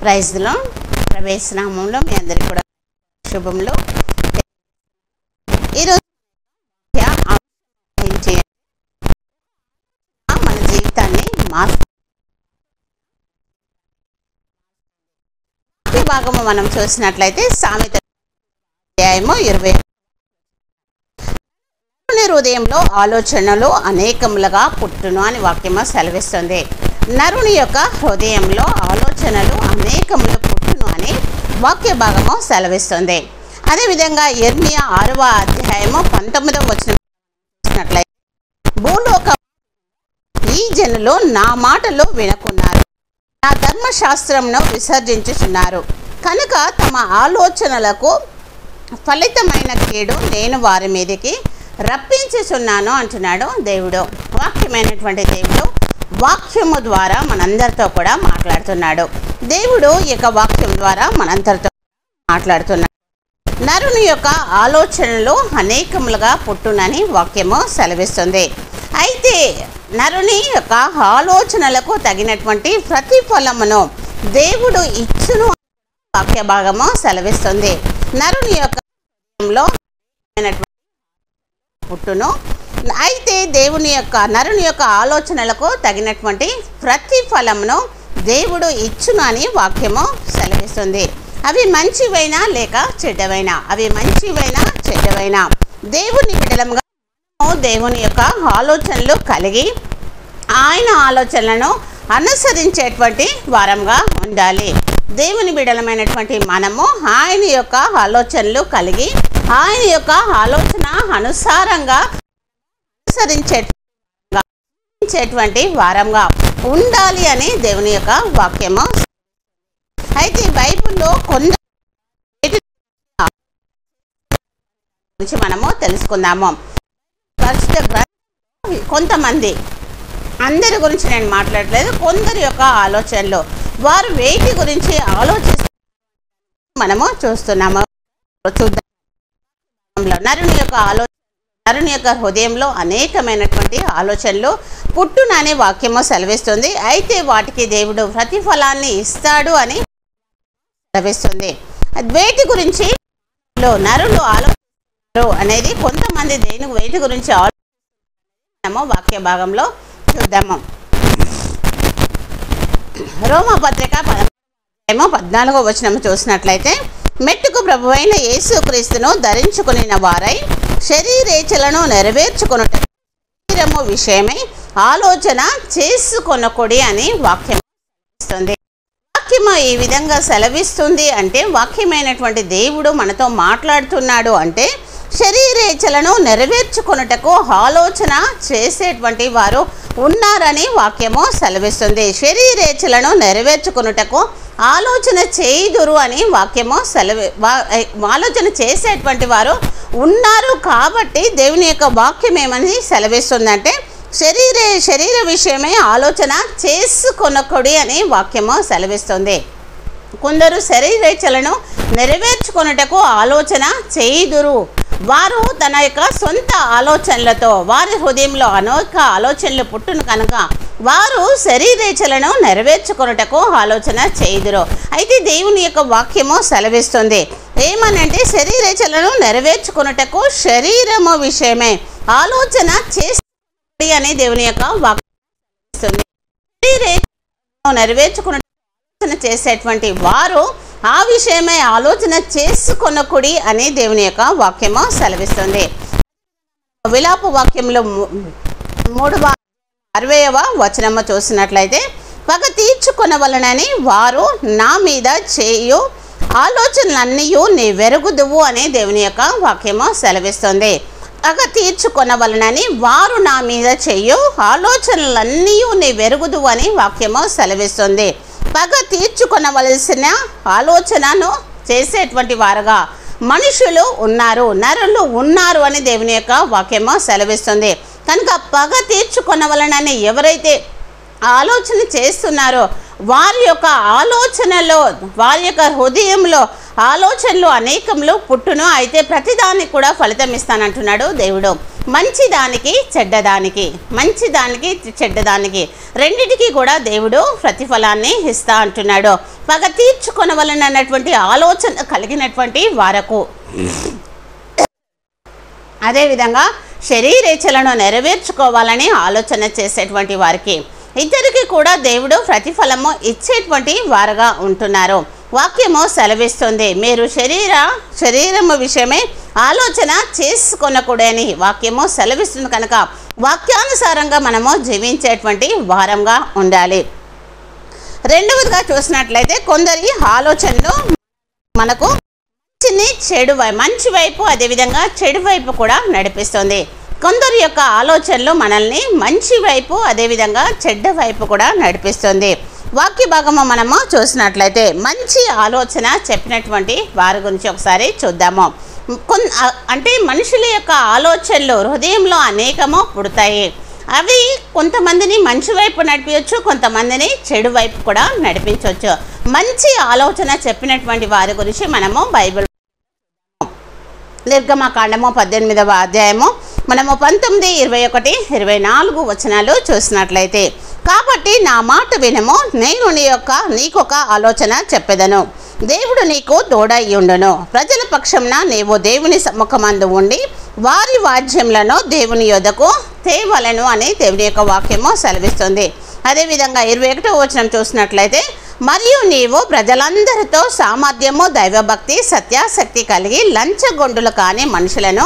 Praise the lord. ప్రవేశనామంలో మీ అందరికీ కూడా శుభములు. ఈరోజు మన జీవితాన్ని ఈ భాగము మనం చూసినట్లయితే సామెత అధ్యాయము 20. హృదయంలో ఆలోచనలు అనేకములుగా పుట్టును అని వాక్యము సెలవిస్తుంది. నరుని యొక్క హృదయంలో ఆలోచనలు అనేకములు పుట్టును అని వాక్య భాగము సెలవిస్తుంది. అదేవిధంగా యెర్మీయా 6వ అధ్యాయము 19వ వచనం చూసినట్లయితే భూలోక ఈ జనులు నా మాటలు వినకున్నారు, నా ధర్మశాస్త్రమును విసర్జించుచున్నారు కనుక తమ ఆలోచనలకు ఫలితమైన కీడు నేను వారి మీదకి రప్పించుచున్నాను అంటున్నాడు దేవుడు. వాక్యమైనటువంటి దేవుడు వాక్యము ద్వారా మనందరితో కూడా మాట్లాడుతున్నాడు. దేవుడు ఈ యొక్క వాక్యం ద్వారా మనందరితో మాట్లాడుతున్నాడు. నరుని యొక్క ఆలోచనలు అనేకములుగా పుట్టునని వాక్యము సెలవిస్తుంది. అయితే నరుని యొక్క ఆలోచనలకు తగినటువంటి ప్రతిఫలమును దేవుడు ఇచ్చును వాక్య భాగము సెలవిస్తుంది. నరుని యొక్క పుట్టును అయితే నరుని యొక్క ఆలోచనలకు తగినటువంటి ప్రతిఫలమును దేవుడు ఇచ్చును అని వాక్యము సెలవిస్తుంది. అవి మంచివైనా లేక చెడ్డవైనా, దేవుని బిడ్డలముగా దేవుని యొక్క ఆలోచనలు కలిగి ఆయన ఆలోచనలను అనుసరించేటువంటి వారంగా ఉండాలి. దేవుని బిడ్డలమైనటువంటి మనము ఆయన యొక్క ఆలోచనలు కలిగి ఆయన యొక్క ఆలోచన అనుసారంగా అనుసరించేటువంటి వారంగా ఉండాలి అని దేవుని యొక్క వాక్యము. అయితే బైబిల్లో గురించి మనము తెలుసుకుందాము. కొంతమంది, అందరి గురించి నేను మాట్లాడలేదు, కొందరి యొక్క ఆలోచనలు వారు వేటి గురించి ఆలోచిస్తూ మనము చూస్తున్నాము. నరుని యొక్క హృదయంలో అనేకమైనటువంటి ఆలోచనలు పుట్టునని వాక్యము సెలవిస్తుంది. అయితే వాటికి దేవుడు ప్రతిఫలాన్ని ఇస్తాడు అని సెలవిస్తుంది. వేటి గురించి నరులు ఆలోచిస్తారు అనేది, కొంతమంది వేటి గురించి ఆలోచిస్తామో వాక్య భాగంలో చూద్దాము. రోమపత్రిక 14వ వచనం చూసినట్లయితే మెట్టుకు ప్రభువైన యేసుక్రీస్తును ధరించుకునిన వారై శరీరేచ్ఛలను నెరవేర్చుకొనుట శరీరము విషయమై ఆలోచన చేసుకొనకుడి అని వాక్యం సెలవిస్తుంది. వాక్యము ఈ విధంగా సెలవిస్తుంది అంటే, వాక్యమైనటువంటి దేవుడు మనతో మాట్లాడుతున్నాడు అంటే శరీరేచ్ఛలను నెరవేర్చుకొనుటకు ఆలోచన చేసేటువంటి వారు ఉన్నారని వాక్యము సెలవిస్తుంది. శరీరేచ్ఛలను నెరవేర్చుకొనుటకు ఆలోచన చేయుదురు అని వాక్యము ఆలోచన చేసేటువంటి వారు ఉన్నారు. కాబట్టి దేవుని యొక్క వాక్యం ఏమని సెలవిస్తుందంటే శరీర విషయమే ఆలోచన చేసుకొనకుడి అని వాక్యము సెలవిస్తుంది. కొందరు శరీరేచ్ఛలను నెరవేర్చుకొనుటకు ఆలోచన చేయుదురు. వారు తన యొక్క సొంత ఆలోచనలతో వారి హృదయంలో అనేక ఆలోచనలు పుట్టును కనుక వారు శరీరేచ్ఛలను నెరవేర్చుకొనుటకు ఆలోచన చేయుదురు. అయితే దేవుని యొక్క వాక్యము సెలవిస్తుంది ఏమనంటే శరీరేచ్ఛలను నెరవేర్చుకొనుటకు శరీరము విషయమే ఆలోచన చేసి అని దేవుని యొక్క వాక్యం శరీరేచ్ఛలను నెరవేర్చుకున్న చేసేటువంటి వారు ఆ విషయమై ఆలోచన చేసుకొనకుడి అని దేవుని యొక్క వాక్యము సెలవిస్తుంది. విలాప వాక్యంలో 3:60వ వచనము చూసినట్లయితే పగ తీర్చుకొనవలనని వారు నా మీద చేయు ఆలోచనలన్నీ నీ వెరుగుదువు అని దేవుని యొక్క వాక్యము సెలవిస్తుంది. పగ తీర్చుకొనవలనని వారు నా మీద చేయు ఆలోచనలన్నీ నీ వెరుగుదువు అని వాక్యము సెలవిస్తుంది. పగ తీర్చుకొనవలసిన ఆలోచనను చేసేటువంటి వారుగా మనుషులు ఉన్నారు, నరులు ఉన్నారు అని దేవుని యొక్క వాక్యము సెలవిస్తుంది. కనుక పగ తీర్చుకొనవలనని ఎవరైతే ఆలోచన చేస్తున్నారో వారి యొక్క ఆలోచనలో, వారి యొక్క హృదయంలో ఆలోచనలు అనేకములు పుట్టును. అయితే ప్రతిదానికి కూడా ఫలితం ఇస్తానంటున్నాడు దేవుడు. మంచిదానికి చెడ్డదానికి రెండిటికి కూడా దేవుడు ప్రతిఫలాన్ని ఇస్తా అంటున్నాడు. పగ తీర్చుకొనవలనన్నటువంటి ఆలోచన కలిగినటువంటి వారకు, అదేవిధంగా శరీరేచ్ఛలను నెరవేర్చుకోవాలని ఆలోచన చేసేటువంటి వారికి, ఇద్దరికి కూడా దేవుడు ప్రతిఫలము ఇచ్చేటువంటి వారుగా ఉంటున్నారు. వాక్యము సెలవిస్తుంది, మీరు శరీరము విషయమే ఆలోచన చేసుకొనకూడని వాక్యము సెలవిస్తుంది. కనుక వాక్యానుసారంగా మనము జీవించేటువంటి వారంగా ఉండాలి. రెండవదిగా చూసినట్లయితే కొందరి ఆలోచనలు మనకు మంచి వైపు అదేవిధంగా చెడు వైపు కూడా నడిపిస్తుంది. కొందరి యొక్క ఆలోచనలు మనల్ని మంచి వైపు అదేవిధంగా చెడ్డ వైపు కూడా నడిపిస్తుంది. వాక్య భాగము మనము చూసినట్లయితే మంచి ఆలోచన చెప్పినటువంటి వారి గురించి ఒకసారి చూద్దాము. అంటే మనుషుల యొక్క ఆలోచనలు హృదయంలో అనేకము పుడతాయి. అవి కొంతమందిని మంచి వైపు నడిపించవచ్చు, కొంతమందిని చెడు వైపు కూడా నడిపించవచ్చు. మంచి ఆలోచన చెప్పినటువంటి వారి గురించి మనము బైబిల్ నిర్గమకాండము 18వ అధ్యాయము మనము 19, 21, 24 వచనాలు చూసినట్లయితే, కాబట్టి నా మాట వినము, నేను నీకొక ఆలోచన చెప్పెదను, దేవుడు నీకు తోడయ్యుండును, ప్రజల పక్షంన నీవు దేవుని సమ్ముఖమందు ఉండి వారి వాద్యములను దేవుని యొద్దకు తేవలను అని దేవుని యొక్క వాక్యము సెలవిస్తుంది. అదేవిధంగా 21వ వచనం చూసినట్లయితే, మరియు నీవు ప్రజలందరితో సామర్థ్యము, దైవభక్తి, సత్యాసక్తి కలిగి లంచగొండులు కాని మనుషులను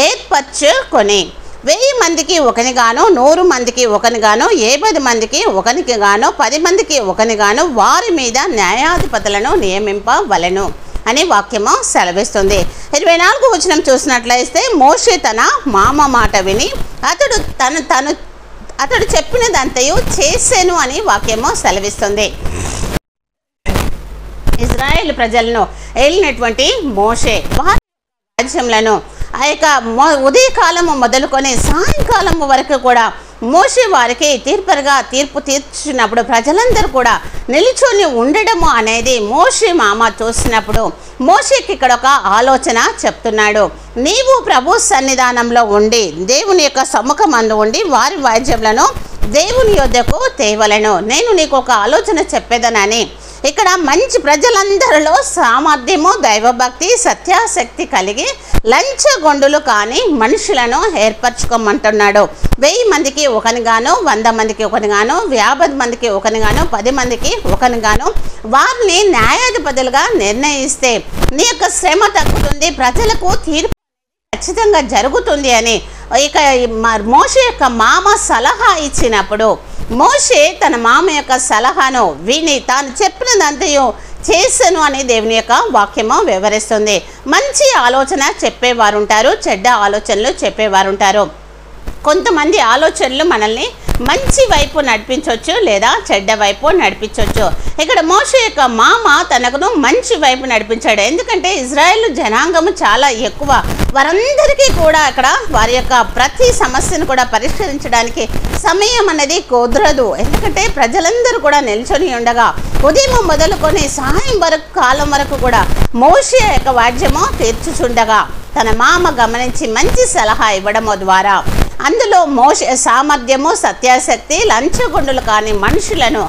ఏర్పరచుకొని 1000 మందికి ఒకనిగాను, 100 మందికి ఒకనిగాను, 50 మందికి ఒకనికిగాను, 10 మందికి ఒకనిగాను వారి మీద న్యాయాధిపతులను నియమింపవలెను అని వాక్యము సెలవిస్తుంది. 24వ వచనం చూసినట్లయితే, మోషే తన మామ మాట విని అతడు చెప్పినదంతయు చేసెను అని వాక్యము సెలవిస్తుంది. ఇజ్రాయేల్ ప్రజలను ఏలినటువంటి మోషే రాజ్యములను ఆ యొక్క ఉదయకాలము మొదలుకొని సాయంకాలము వరకు కూడా మోషే వారికి తీర్పు తీర్చినప్పుడు ప్రజలందరూ కూడా నిలుచొని ఉండడము అనేది మోషే మామ చూసినప్పుడు మోషేకి ఇక్కడ ఒక ఆలోచన చెప్తున్నాడు. నీవు ప్రభు సన్నిధానంలో ఉండి దేవుని యొక్క సమ్ముఖమందు ఉండి వారి వాద్యములను దేవుని యొద్దకు తేవలను, నేను నీకు ఒక ఆలోచన చెప్పేదనని. ఇక్కడ మంచి ప్రజలందరిలో సామర్థ్యము, దైవభక్తి, సత్యాసక్తి కలిగి లంచగొండులు కాని మనుషులను ఏర్పరచుకోమంటున్నాడు. 1000 మందికి ఒకనిగాను, 100 మందికి ఒకనిగాను, 50 మందికి ఒకనిగాను, 10 మందికి ఒకనిగాను వారిని న్యాయాధిపతులుగా నిర్ణయిస్తే నీ యొక్క శ్రమ తగ్గుతుంది, ప్రజలకు తీర్పు ఖచ్చితంగా జరుగుతుంది అని ఇక మోషే యొక్క మామ సలహా ఇచ్చినప్పుడు మోషే తన మామ యొక్క సలహాను విని తాను చెప్పినదంతయు చేసెను అని దేవుని యొక్క వాక్యము వివరిస్తుంది. మంచి ఆలోచన చెప్పేవారు ఉంటారు, చెడ్డ ఆలోచనలు చెప్పేవారు ఉంటారు. కొంతమంది ఆలోచనలు మనల్ని మంచి వైపు నడిపించవచ్చు లేదా చెడ్డ వైపు నడిపించవచ్చు. ఇక్కడ మోషే యొక్క మామ తనకును మంచి వైపు నడిపించాడు. ఎందుకంటే ఇజ్రాయేల్ జనాంగము చాలా ఎక్కువ, వారందరికీ కూడా అక్కడ వారి యొక్క ప్రతి సమస్యను కూడా పరిష్కరించడానికి సమయం అనేది కుదరదు. ఎందుకంటే ప్రజలందరూ కూడా నిల్చొని ఉండగా ఉదయం మొదలుకొని సాయం కాలం వరకు కూడా మోషే యొక్క వాద్యము తీర్చుచుండగా తన మామ గమనించి మంచి సలహా ఇవ్వడము ద్వారా అందులో మోషే సామర్థ్యము, సత్యాసక్తి, లంచగొండులు కాని మనుషులను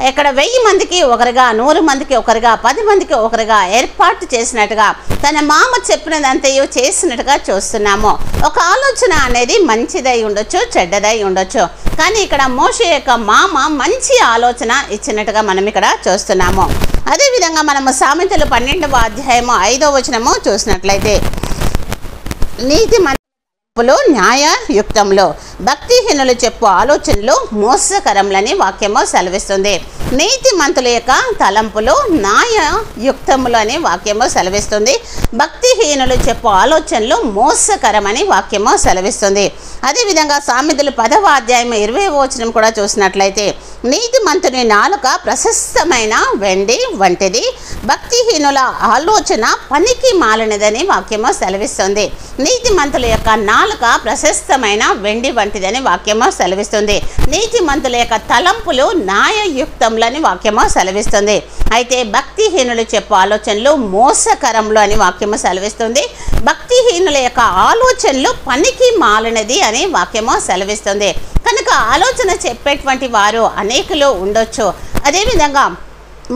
ఇక్కడ 1000 మందికి ఒకరిగా, 100 మందికి ఒకరిగా, 10 మందికి ఒకరిగా ఏర్పాటు చేసినట్టుగా తన మామ చెప్పినదంతయు చేసినట్టుగా చూస్తున్నాము. ఒక ఆలోచన అనేది మంచిదై ఉండొచ్చు, చెడ్డదై ఉండొచ్చు. కానీ ఇక్కడ మోషే యొక్క మామ మంచి ఆలోచన ఇచ్చినట్టుగా మనం ఇక్కడ చూస్తున్నాము. అదేవిధంగా మనము సామెతలు 12వ అధ్యాయము 5వ వచనము చూసినట్లయితే, నీతి న్యాయయుక్తంలో భక్తిహీనులు చెప్పు ఆలోచనలు మోసకరములని వాక్యము సెలవిస్తుంది. నీతిమంతుల యొక్క తలంపులు న్యాయయుక్తములు అని వాక్యము సెలవిస్తుంది. భక్తిహీనులు చెప్పు ఆలోచనలు మోసకరమని వాక్యము సెలవిస్తుంది. అదేవిధంగా సామెతలు 10వ అధ్యాయం 20వ వచనం కూడా చూసినట్లయితే, నీతిమంతుని నాలుక ప్రశస్తమైన వెండి వంటిది, భక్తిహీనుల ఆలోచన పనికి మాలినదని వాక్యము సెలవిస్తుంది. నీతిమంతుల యొక్క నాలుక ప్రశస్తమైన వెండి వంటిదని వాక్యము సెలవిస్తుంది. నీతిమంతుల యొక్క తలంపులు న్యాయయుక్తములని వాక్యము సెలవిస్తుంది. అయితే భక్తిహీనులు చెప్పు ఆలోచనలు మోసకరములు అని వాక్యము సెలవిస్తుంది. భక్తిహీనుల యొక్క ఆలోచనలు పనికి మాలినది అని వాక్యము సెలవిస్తుంది. కనుక ఆలోచన చెప్పేటువంటి వారు అనేకులు ఉండొచ్చు. అదేవిధంగా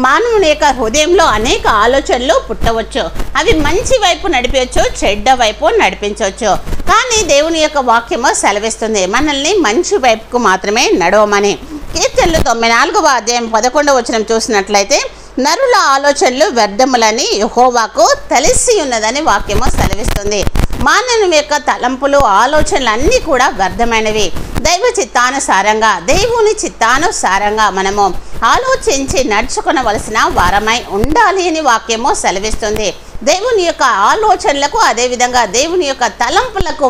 మానవుని యొక్క హృదయంలో అనేక ఆలోచనలు పుట్టవచ్చు. అవి మంచి వైపు నడిపించవచ్చు, చెడ్డ వైపు నడిపించవచ్చు. కానీ దేవుని యొక్క వాక్యము సెలవిస్తుంది మనల్ని మంచి వైపుకు మాత్రమే నడవమని. కీర్తనలు 94వ అధ్యాయం 11వ వచనం చూసినట్లయితే, నరుల ఆలోచనలు వ్యర్థములని యెహోవాకు తెలిసి ఉన్నదని వాక్యము సెలవిస్తుంది. మానవుని యొక్క తలంపులు, ఆలోచనలు అన్నీ కూడా వ్యర్థమైనవి. దైవ చిత్తానుసారంగా, దేవుని చిత్తానుసారంగా మనము ఆలోచించి నడుచుకునవలసిన వారమై ఉండాలి అని వాక్యము సెలవిస్తుంది. దేవుని యొక్క ఆలోచనలకు, అదేవిధంగా దేవుని యొక్క తలంపులకు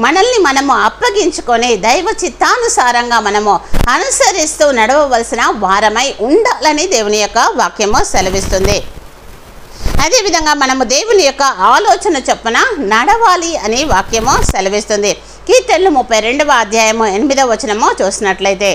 మనల్ని మనము అప్పగించుకొని దైవ చిత్తానుసారంగా మనము అనుసరిస్తూ నడవవలసిన వారమై ఉండాలని దేవుని యొక్క వాక్యము సెలవిస్తుంది. అదేవిధంగా మనము దేవుని యొక్క ఆలోచన చొప్పున నడవాలి అని వాక్యము సెలవిస్తుంది. కీర్తనలు 32వ అధ్యాయము 8వ వచనము చూసినట్లయితే,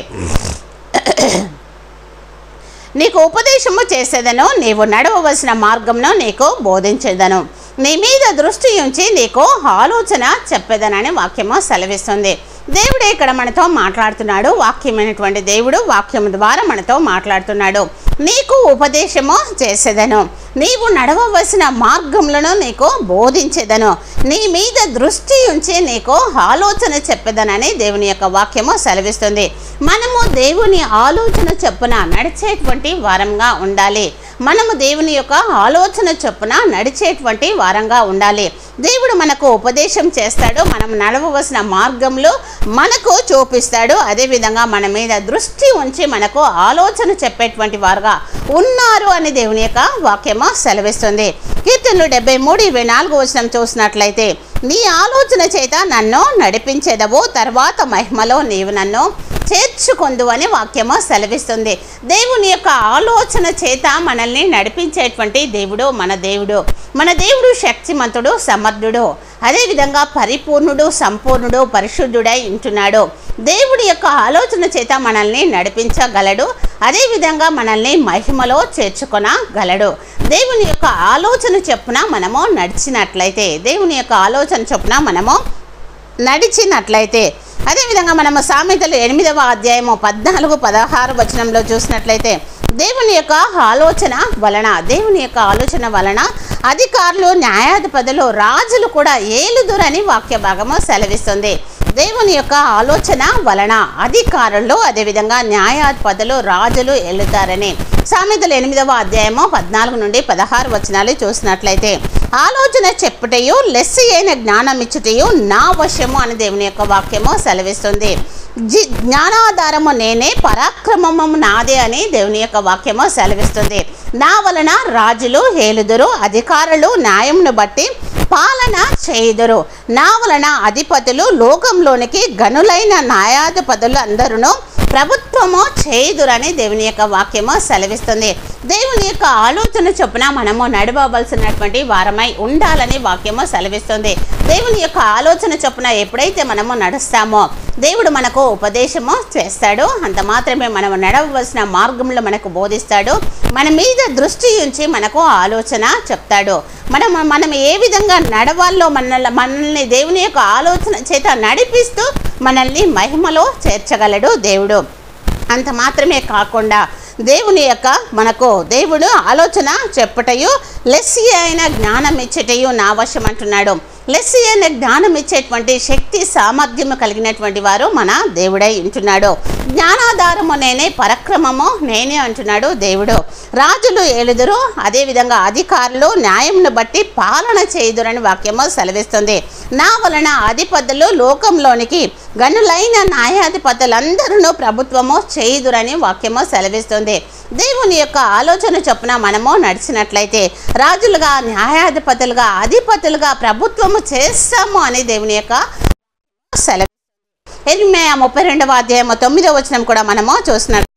నీకు ఉపదేశము చేసేదను, నీవు నడవవలసిన మార్గంను నీకు బోధించేదను, నీ మీద దృష్టి ఉంచి నీకు ఆలోచన చెప్పేదనని వాక్యము సెలవిస్తుంది. దేవుడే ఇక్కడ మనతో మాట్లాడుతున్నాడు. వాక్యమైనటువంటి దేవుడు వాక్యం ద్వారా మనతో మాట్లాడుతున్నాడు. నీకు ఉపదేశము చేసేదను, నీవు నడవవలసిన మార్గములను నీకు బోధించేదను, నీ మీద దృష్టి ఉంచి నీకు ఆలోచన చెప్పేదనని దేవుని యొక్క వాక్యము సెలవిస్తుంది. మనము దేవుని ఆలోచన చొప్పున నడిచేటువంటి వారంగా ఉండాలి. మనము దేవుని యొక్క ఆలోచన చొప్పున నడిచేటువంటి వారంగా ఉండాలి. దేవుడు మనకు ఉపదేశం చేస్తాడు, మనం నడవవలసిన మార్గంలో మనకు చూపిస్తాడు. అదేవిధంగా మన మీద దృష్టి ఉంచి మనకు ఆలోచన చెప్పేటువంటి వారుగా ఉన్నారు అని దేవుని యొక్క వాక్యము సెలవిస్తుంది. కీర్తనలు 73:24 వచనం చూసినట్లయితే, నీ ఆలోచన చేత నన్ను నడిపించేదవు, తర్వాత మహిమలో నీవు నన్ను చేర్చుకొందు అని వాక్యము సెలవిస్తుంది. దేవుని యొక్క ఆలోచన చేత మనల్ని నడిపించేటువంటి దేవుడు మన దేవుడు. మన దేవుడు శక్తిమంతుడు, సమర్థుడు, అదేవిధంగా పరిపూర్ణుడు, సంపూర్ణుడు, పరిశుద్ధుడై ఉంటున్నాడు. దేవుడి యొక్క ఆలోచన చేత మనల్ని నడిపించగలడు, అదేవిధంగా మనల్ని మహిమలో చేర్చుకొనగలడు. దేవుని యొక్క ఆలోచన చొప్పున మనము నడిచినట్లయితే, దేవుని యొక్క ఆలోచన చొప్పున మనము నడిచినట్లయితే, అదేవిధంగా మనము సామెతలు 8వ అధ్యాయము 14-16 వచనంలో చూసినట్లయితే, దేవుని యొక్క ఆలోచన వలన అధికారులు, న్యాయాధిపతులు, రాజులు కూడా ఏలుదురని వాక్య భాగము సెలవిస్తుంది. దేవుని యొక్క ఆలోచన వలన అధికారులు, అదేవిధంగా న్యాయాధిపతులు, రాజులు ఏలుతారని సామెతలు 8వ అధ్యాయము 14-16 వచనాలు చూసినట్లయితే, ఆలోచన చెప్పుటయు లెస్సి అయిన జ్ఞానం ఇచ్చుటయు నా వశము అని దేవుని యొక్క వాక్యము సెలవిస్తుంది. జ్ఞానాధారము నేనే, పరాక్రమము నాదే అని దేవుని యొక్క వాక్యము సెలవిస్తుంది. నా వలన రాజులు ఏలుదురు, అధికారులు న్యాయమును బట్టి పాలన చేయుదురు, నా వలన అధిపతులు లోకంలోనికి గనులైన న్యాయాధిపతులు అందరూ ప్రభుత్వము చేయుదురని దేవుని యొక్క వాక్యము సెలవిస్తుంది. దేవుని యొక్క ఆలోచన చొప్పున మనము నడవవలసినటువంటి వారమై ఉండాలని వాక్యము సెలవిస్తుంది. దేవుని యొక్క ఆలోచన చొప్పున ఎప్పుడైతే మనము నడుస్తామో దేవుడు మనకు ఉపదేశము చేస్తాడు. అంత మాత్రమే మనము నడవవలసిన మార్గంలో మనకు బోధిస్తాడు. మన మీద దృష్టి ఉంచి మనకు ఆలోచన చెప్తాడు. మనం ఏ విధంగా నడవాలో మనల్ని దేవుని యొక్క ఆలోచన చేత నడిపిస్తూ మనల్ని మహిమలో చేర్చగలడు దేవుడు. అంత మాత్రమే కాకుండా దేవుడు ఆలోచన చెప్పుటయు లెస్సి అయిన జ్ఞానం ఇచ్చేటయు నా వశం అంటున్నాడు. లెస్సి అయిన జ్ఞానం ఇచ్చేటువంటి శక్తి సామర్థ్యము కలిగినటువంటి వారు మన దేవుడై ఉంటున్నాడు. జ్ఞానాధారము నేనే, పరాక్రమము నేనే అంటున్నాడు దేవుడు. రాజులు ఏలుదురు, అదేవిధంగా అధికారులు న్యాయమును బట్టి పాలన చేయుదురని వాక్యము సెలవిస్తుంది. నా వలన అధిపతులు లోకంలోనికి గనులైన న్యాయాధిపతులందరూ ప్రభుత్వము చేయుదురని వాక్యము సెలవిస్తుంది. దేవుని యొక్క ఆలోచన చొప్పున మనము నడిచినట్లయితే రాజులుగా, న్యాయాధిపతులుగా, అధిపతులుగా ప్రభుత్వము చేస్తాము అని దేవుని యొక్క సెలవు. యెర్మీయా 32వ అధ్యాయము 9వ వచనం కూడా మనము చూసినట్టు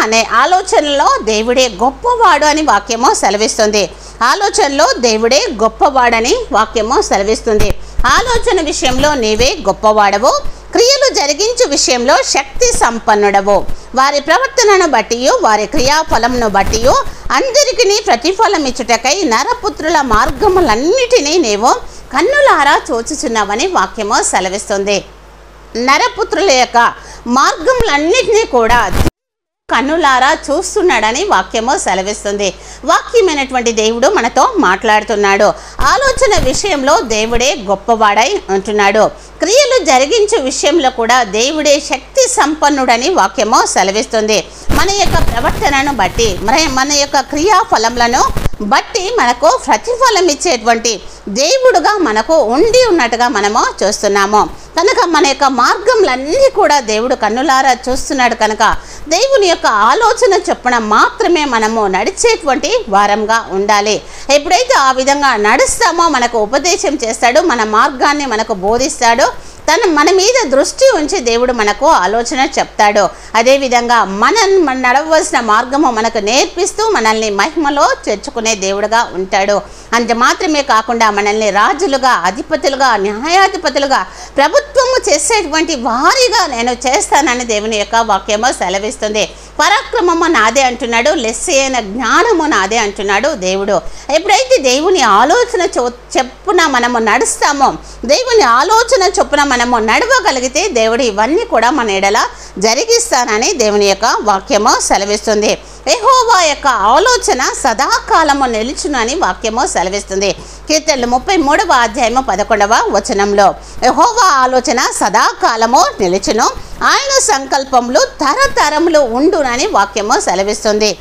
అనే ఆలోచనలో దేవుడే గొప్పవాడు అని వాక్యము సెలవిస్తుంది. ఆలోచనలో దేవుడే గొప్పవాడని వాక్యము సెలవిస్తుంది. ఆలోచన విషయంలో నీవే గొప్పవాడవు, క్రియలు జరిగించు విషయంలో శక్తి సంపన్నుడవు. వారి ప్రవర్తనను బట్టి, వారి క్రియాఫలమును బట్టి అందరికీ ప్రతిఫలం ఇచ్చుటకై నరపుత్రుల మార్గములన్నిటినీ నీవు కన్నులారా చూచుచున్నావని వాక్యము సెలవిస్తుంది. నరపుత్రుల యొక్క మార్గములన్నిటినీ కూడా కన్నులారా చూస్తున్నాడని వాక్యము సెలవిస్తుంది. వాక్యమైనటువంటి దేవుడు మనతో మాట్లాడుతున్నాడు. ఆలోచన విషయంలో దేవుడే గొప్పవాడై ఉంటున్నాడు. క్రియలు జరిగించే విషయంలో కూడా దేవుడే శక్తి సంపన్నుడని వాక్యము సెలవిస్తుంది. మన యొక్క ప్రవర్తనను బట్టి మన యొక్క క్రియాఫలములను బట్టి మనకు ప్రతిఫలం ఇచ్చేటువంటి దేవుడుగా మనకు ఉండి ఉన్నట్టుగా మనము చూస్తున్నాము. కనుక మన యొక్క మార్గములన్నీ కూడా దేవుడు కన్నులారా చూస్తున్నాడు. కనుక దేవుని యొక్క ఆలోచన చొప్పున మాత్రమే మనము నడిచేటువంటి వారంగా ఉండాలి. ఎప్పుడైతే ఆ విధంగా నడుస్తామో మనకు ఉపదేశం చేస్తాడు, మన మార్గాన్ని మనకు బోధిస్తాడు, మన మీద దృష్టి ఉంచి దేవుడు మనకు ఆలోచన చెప్తాడు. అదేవిధంగా మనం నడవలసిన మార్గము మనకు నేర్పిస్తూ మనల్ని మహిమలో చేర్చుకునే దేవుడుగా ఉంటాడు. అంత మాత్రమే కాకుండా మనల్ని రాజులుగా, అధిపతులుగా, న్యాయాధిపతులుగా, ప్రభుత్వము చేసేటువంటి వారిగా నేను చేస్తానని దేవుని యొక్క వాక్యము సెలవిస్తుంది. పరాక్రమము నాదే అంటున్నాడు, లెస్సైన జ్ఞానము నాదే అంటున్నాడు దేవుడు. ఎప్పుడైతే దేవుని ఆలోచన చెప్పున మనము నడుస్తామో, దేవుని ఆలోచన చొప్పున మనము నడవగలిగితే దేవుడు ఇవన్నీ కూడా మన ఎడల జరిగిస్తానని దేవుని యొక్క వాక్యము సెలవిస్తుంది. యెహోవా యొక్క ఆలోచన సదాకాలము నిలుచునని వాక్యము సెలవిస్తుంది. కీర్తనలు 33వ అధ్యాయము 11వ వచనంలో యెహోవా ఆలోచన సదాకాలము నిలుచును, ఆయన సంకల్పములు తరతరములు ఉండునని వాక్యము సెలవిస్తుంది.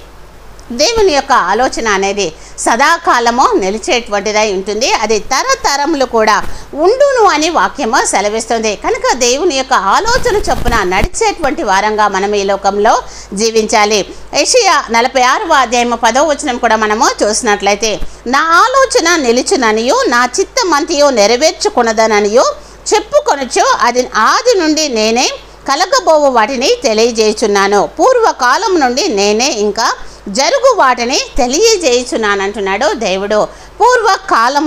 దేవుని యొక్క ఆలోచన అనేది సదాకాలము నిలిచేటువంటిదై ఉంటుంది. అది తరతరములు కూడా ఉండును అని వాక్యము సెలవిస్తుంది. కనుక దేవుని యొక్క ఆలోచన చొప్పున నడిచేటువంటి వారంగా మనం ఈ లోకంలో జీవించాలి. యెషయా 46వ అధ్యాయము 10వ వచనం కూడా మనము చూసినట్లయితే, నా ఆలోచన నిలుచుననియు నా చిత్తమంతియు నెరవేర్చుకున్నదననియు చెప్పుకొనొచ్చు, అది ఆది నుండి నేనే కలగబోవు వాటిని తెలియజేయుచున్నాను, పూర్వకాలం నుండి నేనే ఇంకా జరుగు వాటిని తెలియజేయుచున్నానంటున్నాడు దేవుడు. పూర్వకాలం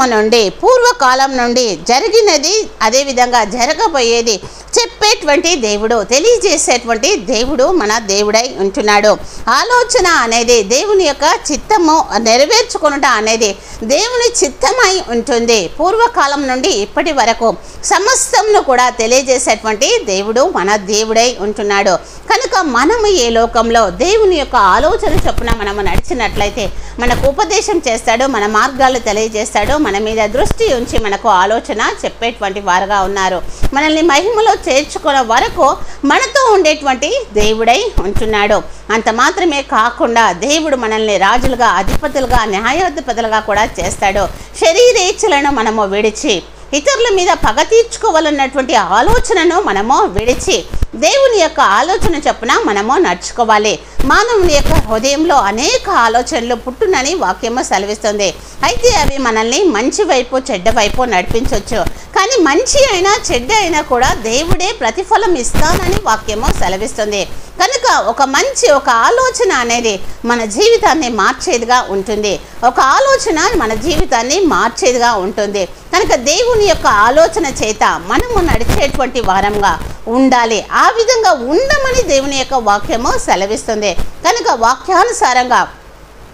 నుండి జరిగినది, అదేవిధంగా జరగబోయేది చెప్పేటువంటి దేవుడు, తెలియజేసేటువంటి దేవుడు మన దేవుడై ఉంటున్నాడు. ఆలోచన అనేది దేవుని యొక్క చిత్తము నెరవేర్చుకొనుట అనేది దేవుని చిత్తమై ఉంటుంది. పూర్వకాలం నుండి ఇప్పటి వరకు సమస్తమును కూడా తెలియజేసేటువంటి దేవుడు మన దేవుడై ఉంటున్నాడు. కనుక మనము ఈ లోకంలో దేవుని యొక్క ఆలోచన చొప్పున మనము నడిచినట్లయితే మనకు ఉపదేశం చేస్తాడు, మన మార్గాలు తెలియజేస్తాడు, మన మీద దృష్టి ఉంచి మనకు ఆలోచన చెప్పేటువంటి వారుగా ఉన్నారు. మనల్ని మహిమలో చేర్చుకునే వరకు మనతో ఉండేటువంటి దేవుడై ఉంటున్నాడు. అంత మాత్రమే కాకుండా దేవుడు మనల్ని రాజులుగా, అధిపతులుగా, న్యాయాధిపతులుగా కూడా చేస్తాడు. శరీరేచ్ఛలను మనము విడిచి ఇతరుల మీద పగ తీర్చుకోవాలన్నటువంటి ఆలోచనను మనము విడిచి దేవుని యొక్క ఆలోచన చొప్పున మనము నడుచుకోవాలి. మానవుని యొక్క హృదయంలో అనేక ఆలోచనలు పుట్టునని వాక్యము సెలవిస్తుంది. అయితే అవి మనల్ని మంచి వైపు, చెడ్డ వైపు నడిపించవచ్చు. కానీ మంచి అయినా చెడ్డ అయినా కూడా దేవుడే ప్రతిఫలం ఇస్తానని వాక్యము సెలవిస్తుంది. కనుక ఒక ఆలోచన అనేది మన జీవితాన్ని మార్చేదిగా ఉంటుంది. ఒక ఆలోచన మన జీవితాన్ని మార్చేదిగా ఉంటుంది. కనుక దేవుని యొక్క ఆలోచన చేత మనము నడిచేటువంటి వారంగా ఉండాలి. ఆ విధంగా ఉండమని దేవుని యొక్క వాక్యము సెలవిస్తుంది. కనుక వాక్యానుసారంగా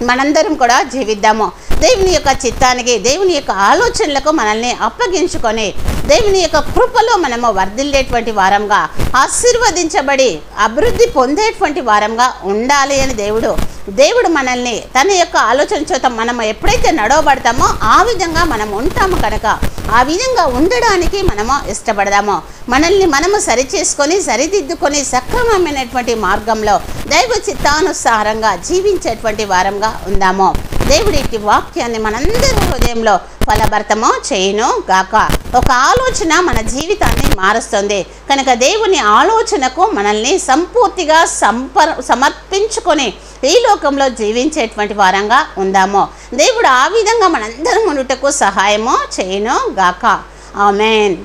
మనందరం కూడా జీవిద్దాము. దేవుని యొక్క చిత్తానికి, దేవుని యొక్క ఆలోచనలకు మనల్ని అప్పగించుకొని దేవుని యొక్క కృపలో మనము వర్ధిల్లేటువంటి వారంగా, ఆశీర్వదించబడి అభివృద్ధి పొందేటువంటి వారంగా ఉండాలి అని దేవుడు మనల్ని తన యొక్క ఆలోచన చేత మనము ఎప్పుడైతే నడవబడతామో ఆ విధంగా మనం ఉంటాము. కనుక ఆ విధంగా ఉండడానికి మనము ఇష్టపడదాము. మనల్ని మనము సరిచేసుకొని, సరిదిద్దుకొని సక్రమమైనటువంటి మార్గంలో దైవ చిత్తానుసారంగా జీవించేటువంటి వారంగా ఉందాము. దేవుడి వాక్యాన్ని మనందరి హృదయంలో ఫలభరితము చేయును గాక. ఒక ఆలోచన మన జీవితాన్ని మారుస్తుంది. కనుక దేవుని ఆలోచనకు మనల్ని సంపూర్తిగా సమర్పించుకొని ఈ లోకంలో జీవించేటువంటి వారంగా ఉందాము. దేవుడు ఆ విధంగా మనందరం ఉండుటకు సహాయము చేయును గాక. ఆమేన్.